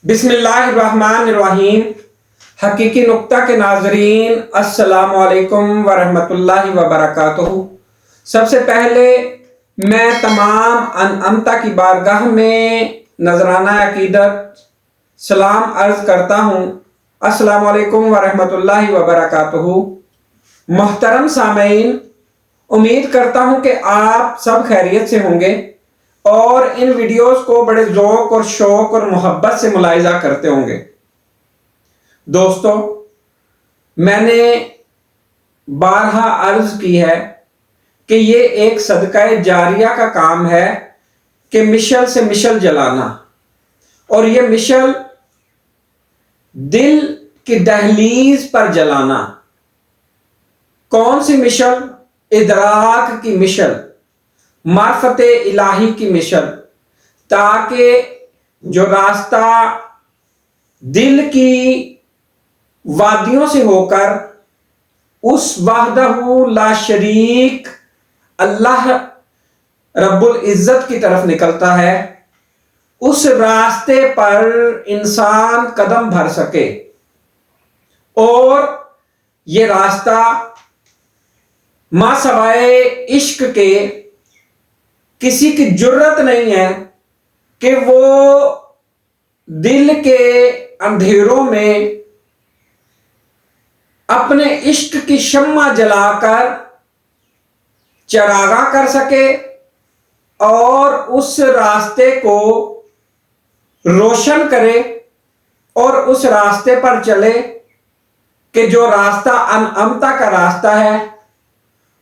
بسم اللہ الرحمن الرحیم۔ حقیقی نقطہ کے ناظرین، السلام علیکم ورحمۃ اللہ وبرکاتہ۔ سب سے پہلے میں تمام انعمتہ کی بارگاہ میں نذرانہ عقیدت سلام عرض کرتا ہوں۔ السلام علیکم ورحمۃ اللہ وبرکاتہ۔ محترم سامعین، امید کرتا ہوں کہ آپ سب خیریت سے ہوں گے اور ان ویڈیوز کو بڑے ذوق اور شوق اور محبت سے ملاحظہ کرتے ہوں گے۔ دوستو، میں نے بارہا عرض کی ہے کہ یہ ایک صدقہ جاریہ کا کام ہے کہ مشل سے مشل جلانا، اور یہ مشل دل کی دہلیز پر جلانا۔ کون سی مشل؟ ادراک کی مشل، معرفت الہی کی مشل، تاکہ جو راستہ دل کی وادیوں سے ہو کر اس وحدہ لا شریک اللہ رب العزت کی طرف نکلتا ہے، اس راستے پر انسان قدم بھر سکے۔ اور یہ راستہ ماں سوائے عشق کے کسی کی جرت نہیں ہے کہ وہ دل کے اندھیروں میں اپنے عشق کی شمع جلا کر چراغاں کر سکے اور اس راستے کو روشن کرے اور اس راستے پر چلے کہ جو راستہ انعمتہ کا راستہ ہے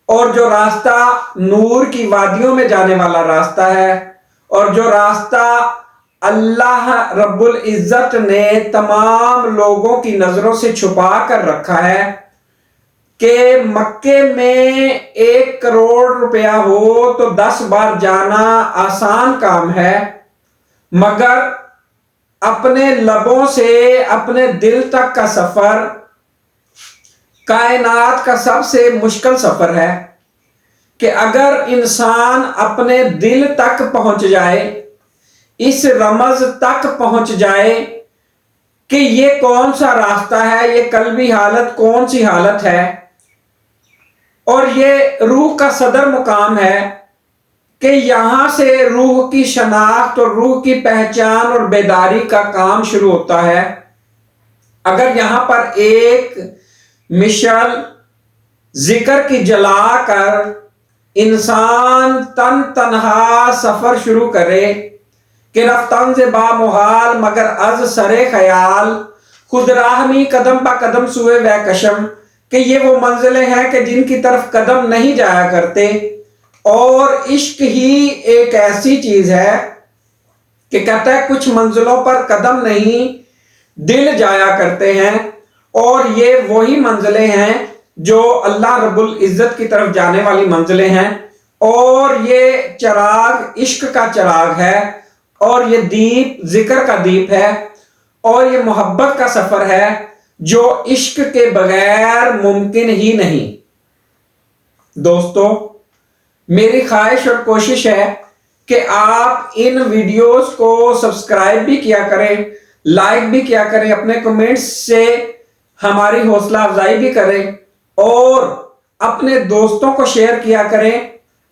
اور جو راستہ نور کی وادیوں میں جانے والا راستہ ہے، اور جو راستہ اللہ رب العزت نے تمام لوگوں کی نظروں سے چھپا کر رکھا ہے کہ مکے میں 1 کروڑ روپیہ ہو تو 10 بار جانا آسان کام ہے، مگر اپنے لبوں سے اپنے دل تک کا سفر کائنات کا سب سے مشکل سفر ہے۔ کہ اگر انسان اپنے دل تک پہنچ جائے، اس رمز تک پہنچ جائے کہ یہ کون سا راستہ ہے، یہ قلبی حالت کون سی حالت ہے، اور یہ روح کا صدر مقام ہے کہ یہاں سے روح کی شناخت اور روح کی پہچان اور بیداری کا کام شروع ہوتا ہے۔ اگر یہاں پر ایک مشعل ذکر کی جلا کر انسان تنہا سفر شروع کرے کہ رفتن سے با محال مگر از سرے خیال، خود راہ می قدم با قدم سوئے وے کشم، کہ یہ وہ منزلیں ہیں کہ جن کی طرف قدم نہیں جایا کرتے۔ اور عشق ہی ایک ایسی چیز ہے کہ کہتا ہے کچھ منزلوں پر قدم نہیں دل جایا کرتے ہیں، اور یہ وہی منزلیں ہیں جو اللہ رب العزت کی طرف جانے والی منزلیں ہیں۔ اور یہ چراغ عشق کا چراغ ہے، اور یہ دیپ ذکر کا دیپ ہے، اور یہ محبت کا سفر ہے جو عشق کے بغیر ممکن ہی نہیں۔ دوستو، میری خواہش اور کوشش ہے کہ آپ ان ویڈیوز کو سبسکرائب بھی کیا کریں، لائک بھی کیا کریں، اپنے کمنٹس سے ہماری حوصلہ افزائی بھی کریں، اور اپنے دوستوں کو شیئر کیا کریں۔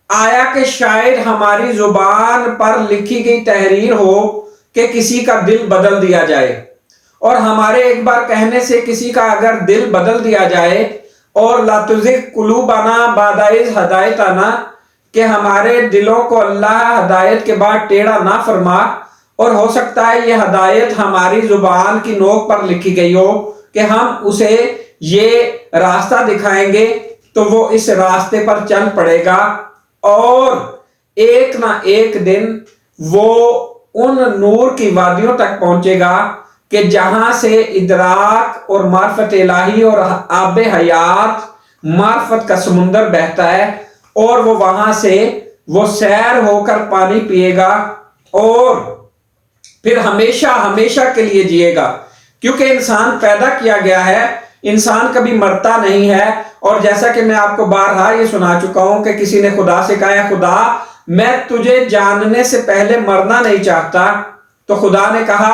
آیا کہ شاید ہماری زبان پر لکھی گئی تحریر ہو کہ کسی کا دل بدل دیا جائے، اور ہمارے ایک بار کہنے سے کسی کا اگر دل بدل دیا جائے، اور لا تزغ قلوبنا بعد اذ ہدیتنا، کہ ہمارے دلوں کو اللہ ہدایت کے بعد ٹیڑھا نہ فرما، اور ہو سکتا ہے یہ ہدایت ہماری زبان کی نوک پر لکھی گئی ہو کہ ہم اسے یہ راستہ دکھائیں گے تو وہ اس راستے پر چل پڑے گا، اور ایک نہ ایک دن وہ ان نور کی وادیوں تک پہنچے گا کہ جہاں سے ادراک اور معرفت الہی اور آب حیات معرفت کا سمندر بہتا ہے، اور وہ وہاں سے وہ سیر ہو کر پانی پیے گا اور پھر ہمیشہ ہمیشہ کے لیے جیے گا۔ کیونکہ انسان پیدا کیا گیا ہے، انسان کبھی مرتا نہیں ہے۔ اور جیسا کہ میں آپ کو بارہا یہ سنا چکا ہوں کہ کسی نے خدا سے کہا ہے خدا میں تجھے جاننے سے پہلے مرنا نہیں چاہتا، تو خدا نے کہا